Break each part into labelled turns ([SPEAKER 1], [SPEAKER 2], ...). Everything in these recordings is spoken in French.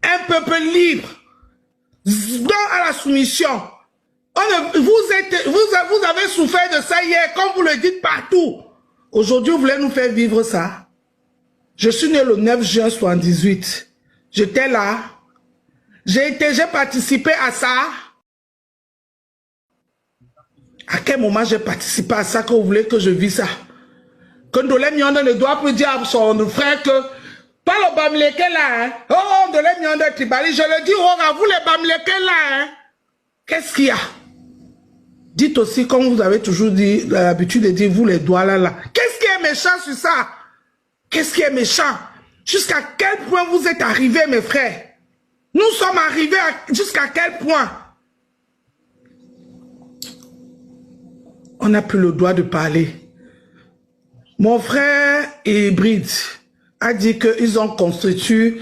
[SPEAKER 1] un peuple libre, dans à la soumission. Vous avez souffert de ça hier, comme vous le dites partout. Aujourd'hui, vous voulez nous faire vivre ça. Je suis né le 9 juin 1978. J'étais là. J'ai participé à ça. À quel moment j'ai participé à ça que vous voulez que je vis ça? Que Ndolé Mionde ne doit plus dire à son frère que pas le Bamileke là, hein? Oh, Ndolé Mionde Tribali, je le dis, oh, vous les Bamileke là, hein? Qu'est-ce qu'il y a? Dites aussi, comme vous avez toujours dit, l'habitude de dire, vous les doigts là, là. Qu'est-ce qui est méchant sur ça? Qu'est-ce qui est méchant? Jusqu'à quel point vous êtes arrivés, mes frères? Nous sommes arrivés jusqu'à quel point? On n'a plus le droit de parler. Mon frère Hybride a dit qu'ils ont constitué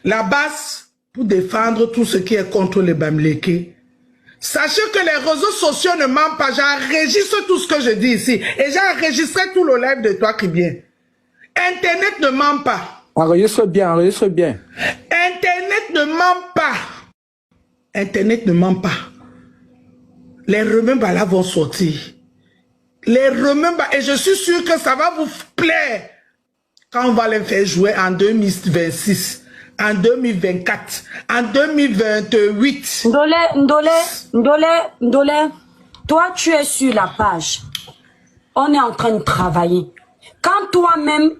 [SPEAKER 1] la base pour défendre tout ce qui est contre les Bamileke. Sachez que les réseaux sociaux ne mentent pas. J'enregistre tout ce que je dis ici. Et j'ai enregistré tout le live de toi, Kribien. Internet ne ment pas.
[SPEAKER 2] Enregistre bien, enregistre bien.
[SPEAKER 1] Internet ne ment pas. Internet ne ment pas. Les remembres là vont sortir. Les remembres, et je suis sûr que ça va vous plaire quand on va les faire jouer en 2026, en 2024, en 2028.
[SPEAKER 3] Ndolé, toi tu es sur la page. On est en train de travailler. Quand toi-même,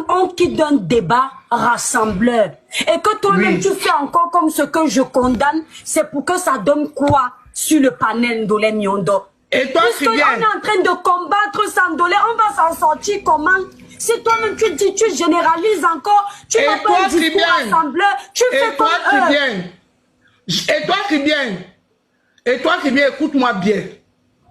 [SPEAKER 3] on quitte un débat rassembleur et que toi-même tu fais encore comme ce que je condamne, c'est pour que ça donne quoi sur le panel Ndolé Miondo?
[SPEAKER 1] Et toi,
[SPEAKER 3] puisque on est en train de combattre ça, Ndolé, on va s'en sortir comment? Si toi-même tu dis, tu généralises encore, tu n'as pas un discours rassembleur, tu fais comme eux.
[SPEAKER 1] Et toi qui viens, écoute-moi bien.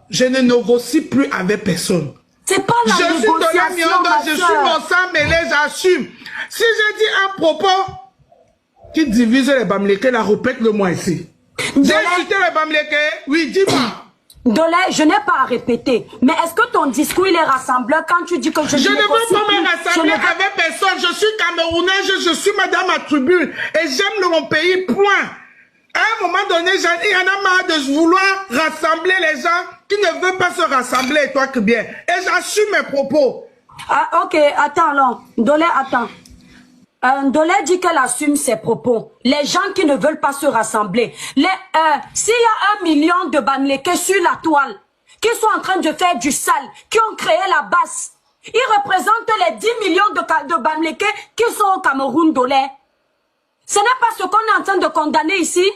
[SPEAKER 1] Je ne négocie plus avec personne.
[SPEAKER 3] C'est pas la négociation,
[SPEAKER 1] je suis mon sang mêlé, j'assume. Si je dis un propos qui divise les Bamileke, la répète-le-moi ici. J'ai insulté les Bamileke, oui, dis-moi.
[SPEAKER 3] Ndolé, je n'ai pas à répéter. Mais est-ce que ton discours il est rassembleur quand tu dis que je
[SPEAKER 1] ne veux pas me rassembler avec personne. Je suis camerounaise, je suis madame à tribune et j'aime mon pays, point. À un moment donné, il y en a marre de vouloir rassembler les gens qui ne veulent pas se rassembler, toi que bien. Et j'assume mes propos.
[SPEAKER 3] Ah, ok, attends, non. Ndolé, attends. Ndolé dit qu'elle assume ses propos. Les gens qui ne veulent pas se rassembler. S'il y a 1 million de Bamileke sur la toile, qui sont en train de faire du sale, qui ont créé la base, ils représentent les 10 millions de Bamileke qui sont au Cameroun, Ndolé. Ce n'est pas ce qu'on est en train de condamner ici.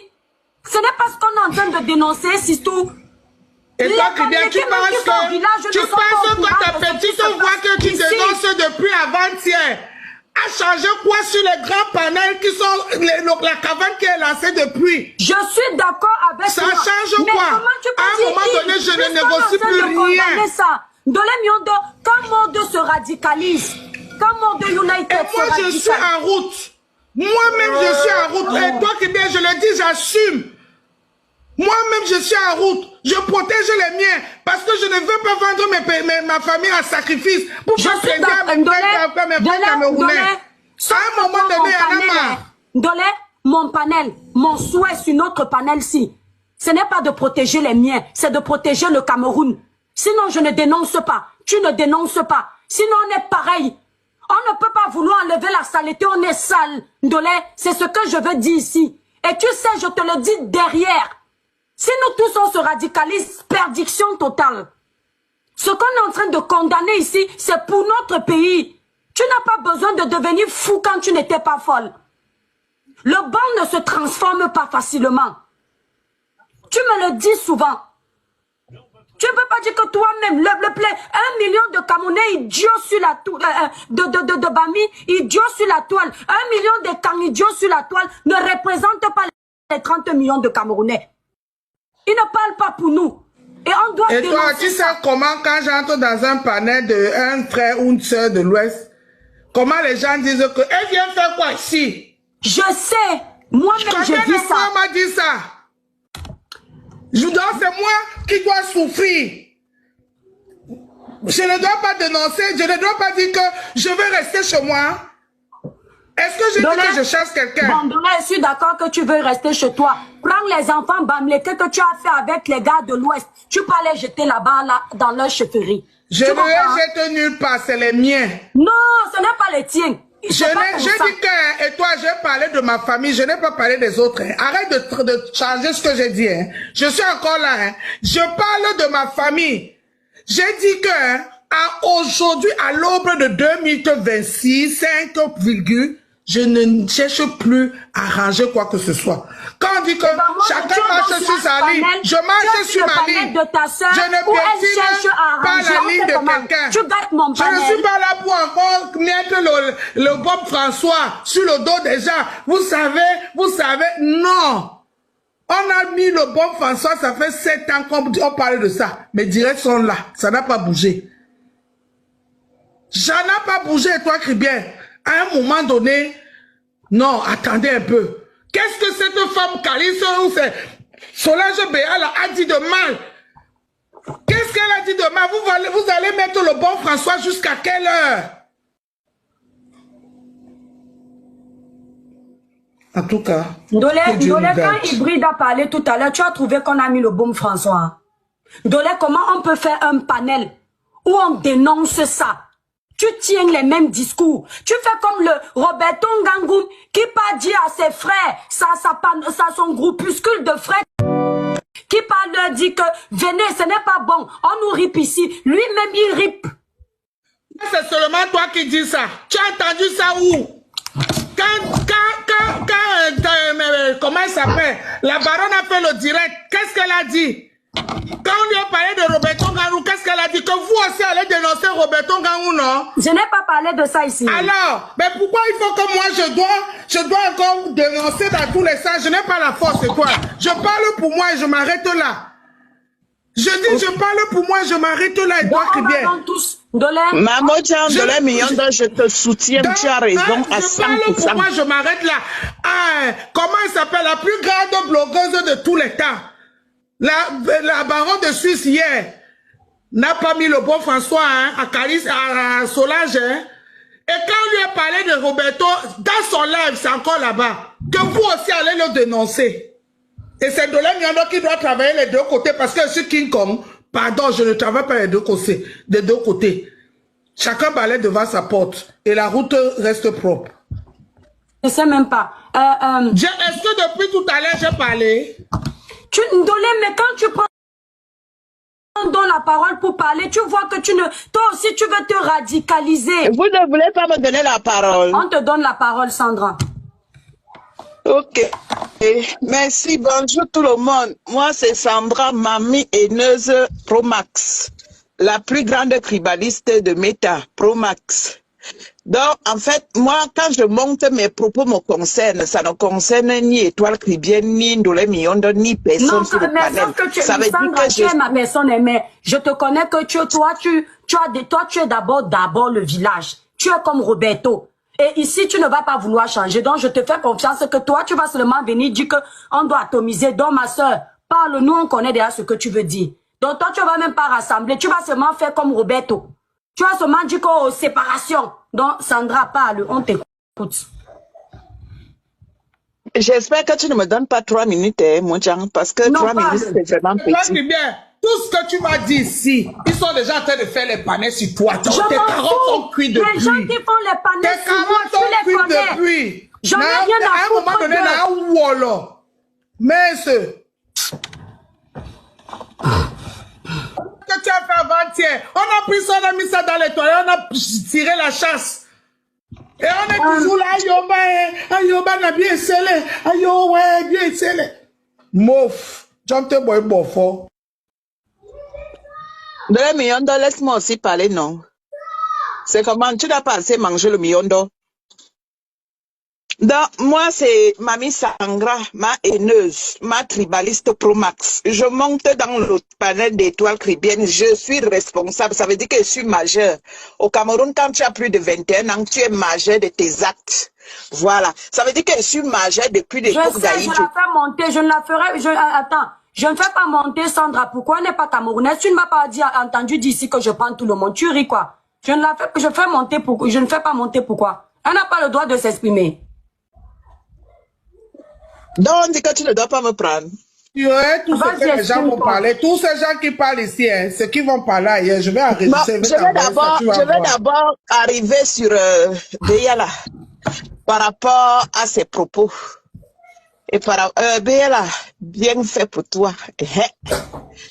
[SPEAKER 3] Ce n'est pas ce qu'on est en train de dénoncer, c'est tout.
[SPEAKER 1] Et toi, Kribien, tu penses que ta petite voix que tu dénonces depuis avant-hier a changé quoi sur les grands panels qui sont la caverne qui est lancée depuis?
[SPEAKER 3] Je suis d'accord avec
[SPEAKER 1] ça.
[SPEAKER 3] toi.
[SPEAKER 1] Ça change
[SPEAKER 3] mais
[SPEAKER 1] quoi?
[SPEAKER 3] Comment tu peux
[SPEAKER 1] à un moment donné, je ne négocie plus rien.
[SPEAKER 3] Ça. Ndolé Miondo, quand Mondo se radicalise, quand Mondo United
[SPEAKER 1] et moi, je suis en route. Moi-même, je suis en route. Et toi qui bien, je le dis, j'assume. Moi-même, je suis en route. Je protège les miens parce que je ne veux pas vendre ma famille à sacrifice pour faire plaisir à mes frères camerounais. À un moment donné, il y en a marre.
[SPEAKER 3] Ndolé, mon panel, mon souhait sur notre panel-ci, ce n'est pas de protéger les miens, c'est de protéger le Cameroun. Sinon, je ne dénonce pas. Tu ne dénonces pas. Sinon, on est pareil. On ne peut pas vouloir enlever la saleté, on est sale. Ndolé, c'est ce que je veux dire ici. Et tu sais, je te le dis derrière. Si nous tous on se radicalise, perdition totale. Ce qu'on est en train de condamner ici, c'est pour notre pays. Tu n'as pas besoin de devenir fou quand tu n'étais pas folle. Le bon ne se transforme pas facilement. Tu me le dis souvent. Tu ne peux pas dire que toi-même, le play, 1 million de Camerounais idiots sur la toile, de Bami, idiots sur la toile, 1 million de Kangidiots sur la toile ne représente pas les 30 millions de Camerounais. Ils ne parlent pas pour nous. Et on doit
[SPEAKER 1] et toi, tu sais comment, quand j'entre dans un panel d'un frère ou une soeur de l'Ouest, comment les gens disent que elle vient faire quoi ici?
[SPEAKER 3] Je sais. Moi-même, j'ai dit ça.
[SPEAKER 1] Moi, m'a dit ça. C'est moi qui dois souffrir. Je ne dois pas dénoncer, je ne dois pas dire que je vais rester chez moi. Est-ce que j'ai dit que je chasse quelqu'un?
[SPEAKER 3] Bon, Dolé, je suis d'accord que tu veux rester chez toi. Prends les enfants bamléqués que tu as fait avec les gars de l'Ouest. Tu peux aller jeter là-bas, là, dans leur chefferie.
[SPEAKER 1] Je ne les jette nulle part, c'est les miens.
[SPEAKER 3] Non, ce n'est pas les tiens.
[SPEAKER 1] Je dis que, et toi, j'ai parlé de ma famille, je n'ai pas parlé des autres. Hein. Arrête de changer ce que j'ai dit. Hein. Je suis encore là. Hein. Je parle de ma famille. J'ai dit que, hein, aujourd'hui, à l'aube de 2026, 5, je ne cherche plus à arranger quoi que ce soit. Quand on dit que chacun marche sur sa ligne, je marche sur ma ligne. Je ne piétine pas la ligne de quelqu'un. Je ne suis pas là pour encore mettre le Bob François sur le dos des gens. Vous savez, non. On a mis le Bob François, ça fait 7 ans qu'on parle de ça. Mes directs sont là, ça n'a pas bougé. Ça n'a pas bougé, toi, Cribien. À un moment donné, non, attendez un peu. Qu'est-ce que cette femme Calice ou c'est Solange Béal a dit de mal? Qu'est-ce qu'elle a dit de mal? Vous allez mettre le bon François jusqu'à quelle heure? En tout cas.
[SPEAKER 3] Dolé, quand Hybride a parlé tout à l'heure, tu as trouvé qu'on a mis le bon François. Dolé, comment on peut faire un panel où on dénonce ça? Tu tiens les mêmes discours. Tu fais comme le Roberto Ngangoum qui pas dit à ses frères, son groupuscule de frères, qui pas leur dit que venez, ce n'est pas bon. On nous rip ici. Lui-même, il rip.
[SPEAKER 1] C'est seulement toi qui dis ça. Tu as entendu ça où? Comment elle s'appelle? La baronne a fait le direct. Qu'est-ce qu'elle a dit? Quand on lui a parlé de Roberto Ngangou, qu'est-ce qu'elle a dit? Que vous aussi allez dénoncer Roberto Ngangou, non?
[SPEAKER 3] Je n'ai pas parlé de ça ici.
[SPEAKER 1] Alors, mais pourquoi il faut que moi je dois encore dénoncer dans tous les sens? Je n'ai pas la force, c'est quoi? Je parle pour moi et je m'arrête là. Je dis, je parle pour moi, je m'arrête là et toi qui bien.
[SPEAKER 4] Maman, je te soutiens, tu as raison à 100%.
[SPEAKER 1] Je parle pour moi, je m'arrête là. Ah, comment elle s'appelle? La plus grande blogueuse de tous les temps. La baronne de Suisse hier n'a pas mis le bon François hein, à Solange. Hein. Et quand on lui a parlé de Roberto, dans son live, c'est encore là-bas, que vous aussi allez le dénoncer. Et c'est Dolé Miondo qui doit travailler les deux côtés parce que je suis King Kong. Pardon, je ne travaille pas les deux côtés. Chacun balaye devant sa porte et la route reste propre.
[SPEAKER 3] Je ne sais même pas.
[SPEAKER 1] Est-ce que depuis tout à l'heure j'ai parlé?
[SPEAKER 3] Dolé, mais quand tu prends la parole pour parler, tu vois que toi aussi tu veux te radicaliser.
[SPEAKER 4] Vous ne voulez pas me donner la parole.
[SPEAKER 3] On te donne la parole, Sandra.
[SPEAKER 4] Ok. Merci, bonjour tout le monde. Moi, c'est Sandra, mamie haineuse Promax. La plus grande tribaliste de Meta, Promax. Donc, en fait, moi, quand je monte, mes propos me concernent. Ça ne concerne ni Étoile Cribienne, ni Ndolé Miondo, ni personne sur le panel. Ça veut dire que
[SPEAKER 3] tu es ma personne aimée. Je te connais que toi, tu es d'abord le village. Tu es comme Roberto. Et ici, tu ne vas pas vouloir changer. Donc, je te fais confiance que toi, tu vas seulement venir dire qu'on doit atomiser. Donc, ma soeur, parle, nous, on connaît déjà ce que tu veux dire. Donc, toi, tu ne vas même pas rassembler. Tu vas seulement faire comme Roberto. Tu vas seulement dire qu'aux séparation. Donc, Sandra, parle, on t'écoute.
[SPEAKER 4] J'espère que tu ne me donnes pas 3 minutes, hein, mon Jean, parce que non, 3 minutes, c'est vraiment petit.
[SPEAKER 1] Bien. Tout ce que tu m'as dit ici, ils sont déjà en train de faire les panels sur toi. Tes carottes sont cuites depuis.
[SPEAKER 3] Les gens qui font les panels sur moi, tu les connais.
[SPEAKER 1] Depuis.
[SPEAKER 3] J'en ai rien à foutre.
[SPEAKER 1] À un moment donné, là, voilà. Mais ce que tu as fait avant-hier, on a pris ça, on a mis ça dans les toilettes, on a tiré la chasse. Et on est toujours là, Ayoba n'a bien scellé. Ayo, ouais, bien scellé. Mouf, j'en te bois bon fort.
[SPEAKER 4] De le miondo, laisse-moi aussi parler, non? C'est comment tu n'as pas assez mangé le miondo? Donc, moi, c'est Mamie Sangra, ma haineuse, ma tribaliste Promax. Je monte dans le panel d'étoiles cribiennes, je suis responsable. Ça veut dire que je suis majeure. Au Cameroun, quand tu as plus de 21 ans, tu es majeur de tes actes. Voilà. Ça veut dire que je suis majeure depuis l'époque d'Aïdjo.
[SPEAKER 3] Je la fais monter, je ne la ferai... Attends, je ne fais pas monter Sandra. Pourquoi elle n'est pas camerounaise? Tu ne m'as pas entendu d'ici que je prends tout le monde. Tu ris quoi? Je ne fais monter pourquoi? Je ne fais pas monter pourquoi? Elle n'a pas le droit de s'exprimer.
[SPEAKER 4] Donc, on dit que tu ne dois pas me prendre.
[SPEAKER 1] Ouais, tout ce
[SPEAKER 3] Vas-y,
[SPEAKER 1] que les gens vont
[SPEAKER 3] exprime-toi.
[SPEAKER 1] parler, tous ces gens qui parlent ici, hein, ceux qui vont parler ailleurs, je vais
[SPEAKER 4] Bon,
[SPEAKER 1] enregistrer.
[SPEAKER 4] je vais d'abord arriver sur Béala par rapport à ses propos. Et par Béala, bien fait pour toi.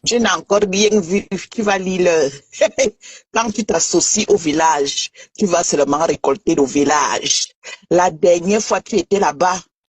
[SPEAKER 4] Tu n'as encore rien vu, tu vas lire quand tu t'associes au village, tu vas seulement récolter le village. La dernière fois tu étais là-bas,